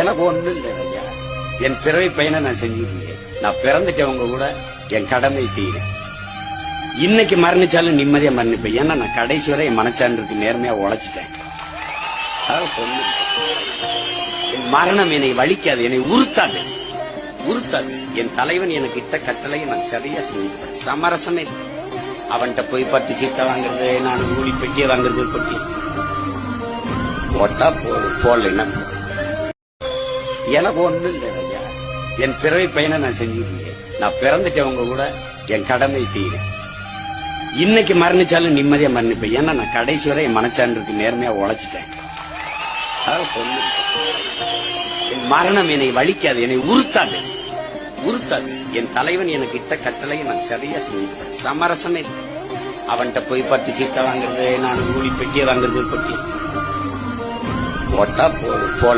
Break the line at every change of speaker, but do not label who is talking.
எனக்கு ஒண்ணு இல்ல ஐயா. என் பிறவை பயனை நான் செஞ்சுருக்கேன். நான் பிறந்துட்டவங்க கூட என் கடமை செய்யறேன். இன்னைக்கு மரணிச்சாலும் நிம்மதியா மரணிப்பேன். ஏன்னா நான் கடைசி வரை என் மனச்சான்றுக்கு நேர்மையா உழைச்சிட்டேன். என் மரணம் என்னை வலிக்காது, என்னை உறுத்தாது. என் தலைவன் எனக்கு இட்ட கட்டளையை நான் சரியா செஞ்சுட்டேன். சமரசமே அவன்கிட்ட போய் 10 சீட்டை வாங்குறது, நான் கூலி பெட்டியை வாங்குறது, கொட்டி போட்டா போடல. எனக்கு ஒண்ணு இல்ல ஐயா. என் பிறவை பயனை நான் செஞ்சுருக்கேன். நான் பிறந்துட்டவங்க கூட என் கடமை செய்யறேன். இன்னைக்கு மரணிச்சாலும் நிம்மதியா மரணிப்பேன். ஏன்னா நான் கடைசி வரை என் மனச்சான்றுக்கு நேர்மையா உழைச்சிட்டேன். என் மரணம் என்னை வலிக்காது, என்னை உறுத்தாது. என் தலைவன் எனக்கு இட்ட கட்டளையை நான் சரியா செஞ்சுட்டேன். சமரசமே அவன்கிட்ட போய் 10 சீட்டை வாங்குறது, நான் கூலி பெட்டியை வாங்குறது, கொட்டி போட்டா போடல.